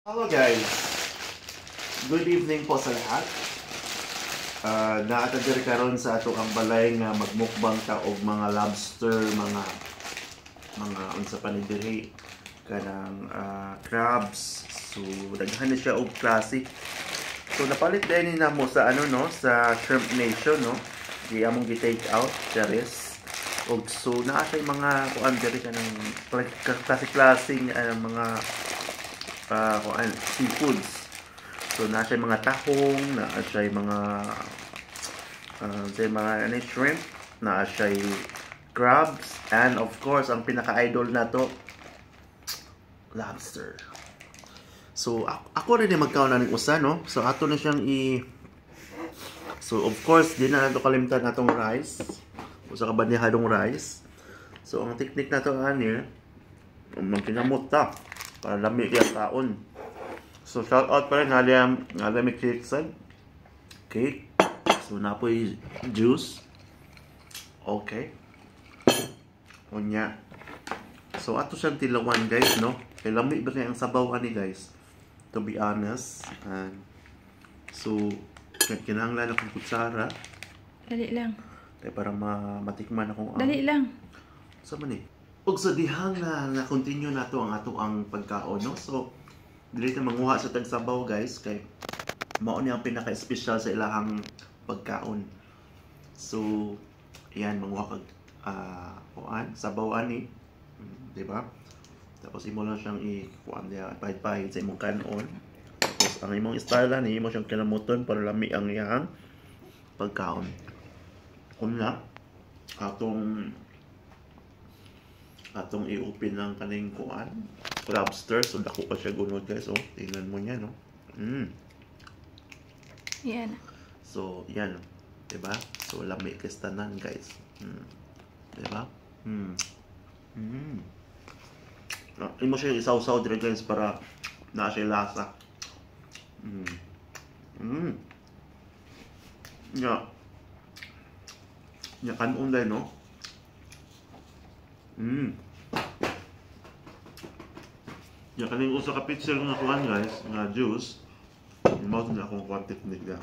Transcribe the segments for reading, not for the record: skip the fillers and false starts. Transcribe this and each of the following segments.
Hello guys! Good evening po sa lahat. Naatagir karon sa ato ang balay nga magmukbang ta og mga lobster, mga unsa pa ni diri kanang crabs. So daghan na siya og klase. So napalit din ni namo sa sa Shrimp Nation Di among gi-take out charis. Og so naa siya mga kuan diri kanang klase-klaseng mga seafoods. So nasa mga tahong, nasa mga shrimp, nasa crabs, and of course ang pinaka-idol na to, lobster. So ako rin magkaon na ng usa So ato na siyang So of course di na nato kalimtan natong rice. Usa ka bandihadong rice. So ang technique nato ani magkinamot ta para lami kaya kaon. So shout out pa rin nga may cake sad. Cake. So napoy juice. Okay. Unya. So ato siyang tilawan guys Kay lami ba ang sabaw ani guys. To be honest. And so kinahanglan akong kutsara. Dali lang. Kaya para matikman akong Dali lang. Sa man ug sa dihang na continue nato ang pagkaon So dili ta manguha sa tagsabaw guys kay mao ni ang pinaka-espesyal sa ilahang pagkaon. So yan manguha kag sabaw ani, di ba? Tapos imo lang siyang i-kuan dia pahit-pahit sa imong kanon. Tapos ang imong style ni imo siyang kinamuton para lami ang iyang pagkaon. Kuna atong i-open ng kaning kuan lobster. So dako pa siya gunod guys tingnan mo niya Yan. So yan diba? So lami kastanan guys. Diba? Imo siya isaw-saw dire guys para na siya lasa. Ya kanon dai Ya kaning usa ka pitsel nga kuan guys, nga juice. Mao na akong kuan technique ga.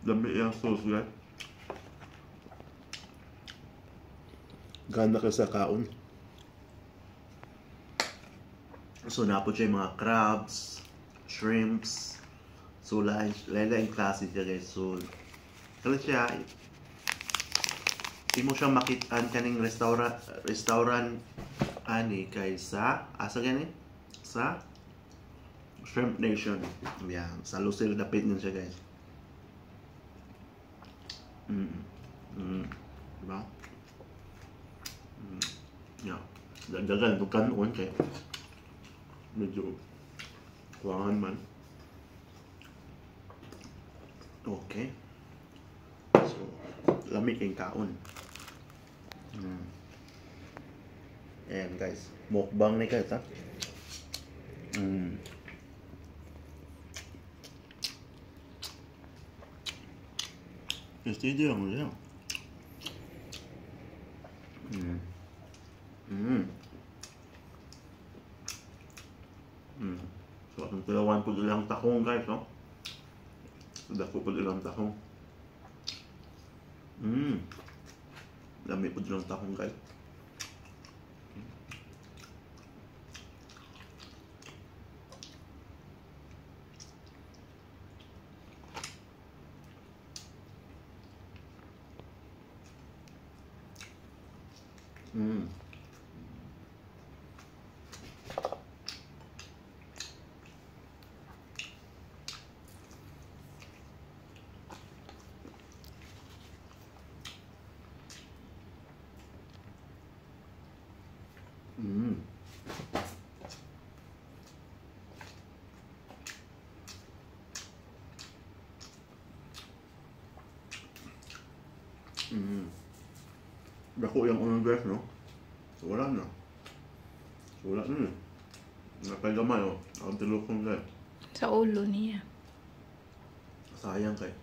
Dami yung sauce guys. Ganda ka sa kaon. So napo siya mga crabs, shrimps. So laila yung klase siya guys. So kala siya di mo siya makitaan kaning restaurant ani kay sa asa gani sa Shrimp Nation. Yan, sa Lucille dapit nun siya guys. Diba? Yeah. Dagdagan ito kanon kay medyo kuwangan man. Okay. So, lamig yung kaon. Ayan guys, mukbang na guys Steady lang ulit So, atong tilawan po ilang tahong guys Dako po ilang tahong. Dami po ilang tahong guys. Dako yung unang dress So wala na. So wala na Napay-gamay Ang tilukong guys. Sa ulo niya. Sayang kay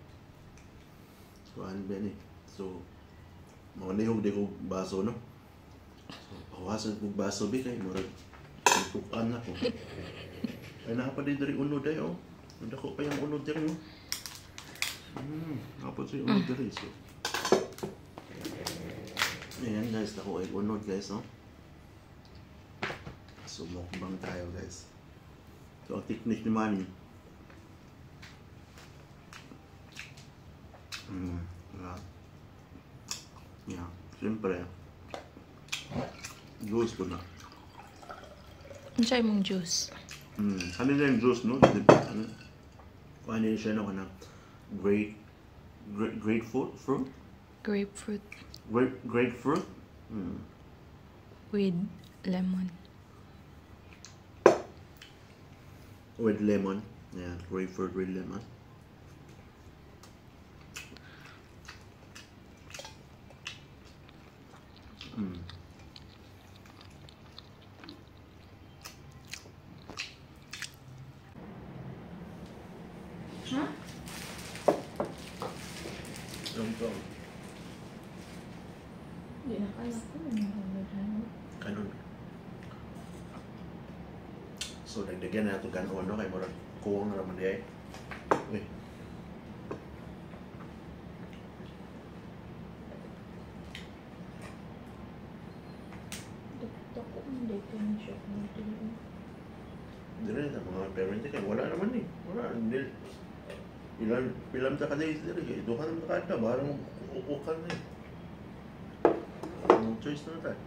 So, ano ba ni? So, mamanihog di ko baso, no? So, pawasan ko baso, bi, kay murag ipukan na ko. Ay, nakapadi dari unod ay, oh. Nadako pa yung unod diri, oh. Nakapad sa unod diri, so. Ayan, guys, nako ay unod, guys, no? So, mukbang tayo, guys. So, ang technique ni Manny, yeah, siyempre, juice ko na. Ang siya mong juice. Ano na yung juice, no? Ano? Kung ano siya, no? Ano? Grapefruit? Fruit? Grapefruit Grapefruit? with lemon. With lemon. Yeah, grapefruit with lemon. Huh? Yung to. Hindi na kala ko. Kanon. So, dagdagan na ito ganon, no? Kaya murag kuwang na naman di ay. Uy. Dako hindi ko na siya kung Hindi rin, mga parent kaya wala naman eh. Wala. Hindi. Pilam ta ka days diri kaya duha naman kada. Barang ukukan na eh. No choice na tayo.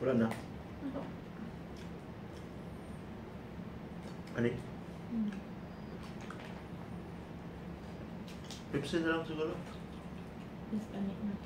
Wala na. Ani? Pepsi na lang siguro. Mas panik na.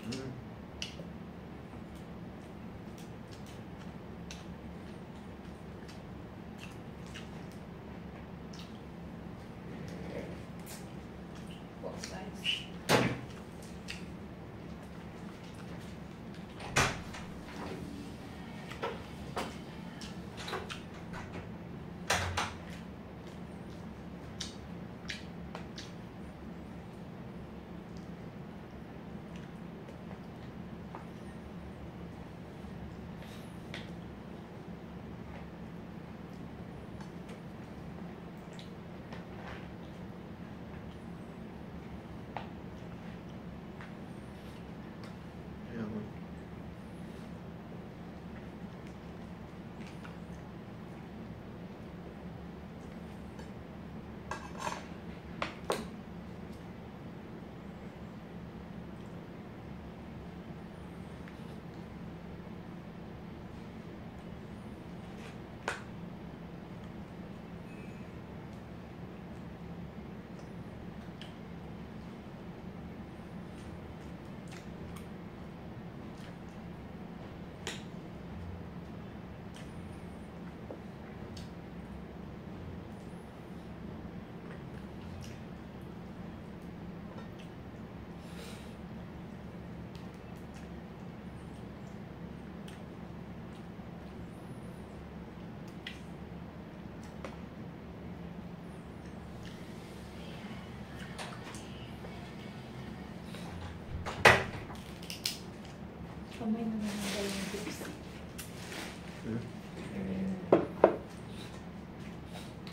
Kamay na nananggal yung tips.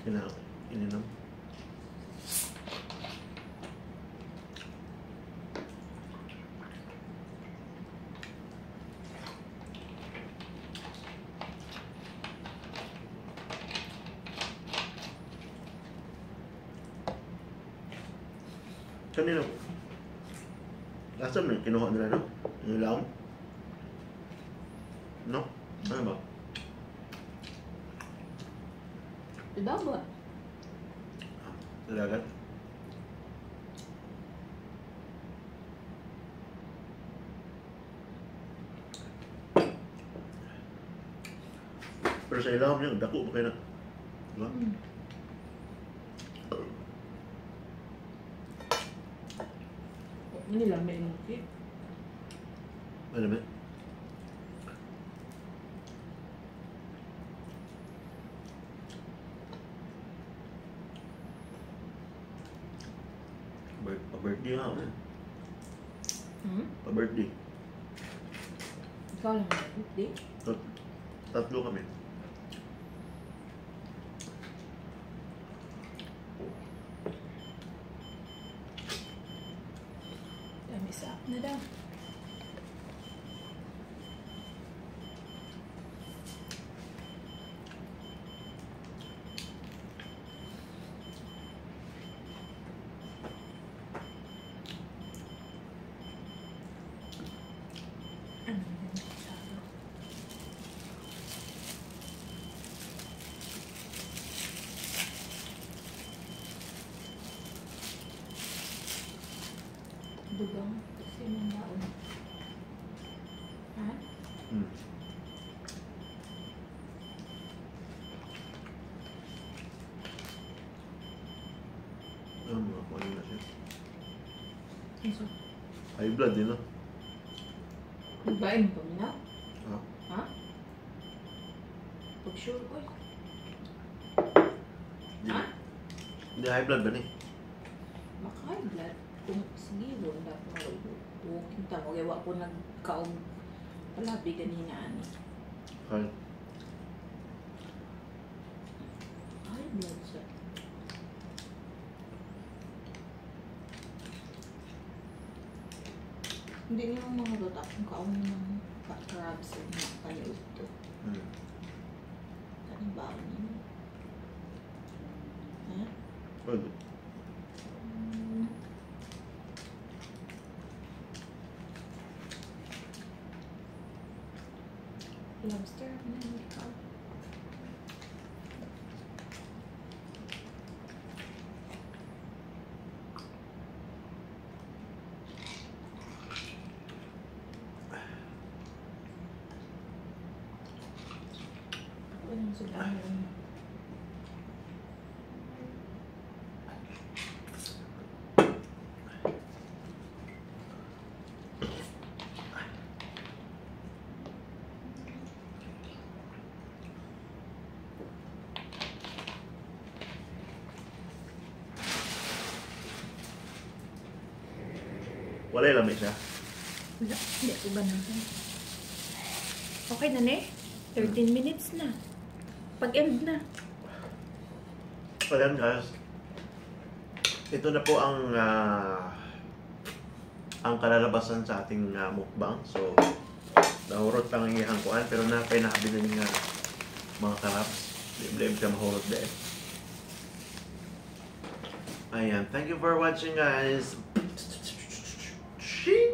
Ininom. Kanino? Asa mo kinuha nila, no? Yung laon? No? Ano ba? Diba ba? Lagat? Pero sa ilawom niya, dako ba kayo na? Diba? Nilamay mo cake. Ano ba? Pa-birthday nga ako. Pa-birthday. Ikaw lang na birthday? Tatlo kami. Dami sa app na daw. Ano yung masyado? Dugang kasi ng baon. Ha? Hmm. Mga kuha na siya. Iso. High blood din, no? Nagbain mo kami na? Ha? Ha? Pag sure ko. Ha? Hindi, high blood ba ni? Maka-high blood. Kung sige, wala ko na walking tamo. Gawa ko nagkaong palabi ganina ani. High. High blood siya. Hindi niyo mga dotak kung kaong ng crabs o mga paniud to. Kaning baon niyo. Ha? Pwede. Lobster, ano yung ikaw? Ako yung sudan yun. Wala yung lamig siya. Wala, hindi ko ganahan. Okay na ne? 13 minutes na. Pag-end na. So yan guys. Ito na po ang kalalabasan sa ating mukbang. So, nahurot pang iyang kuan pero napay nakabili ng mga karabs. Blame siya mahurot din. Ayan. Thank you for watching guys. Shing!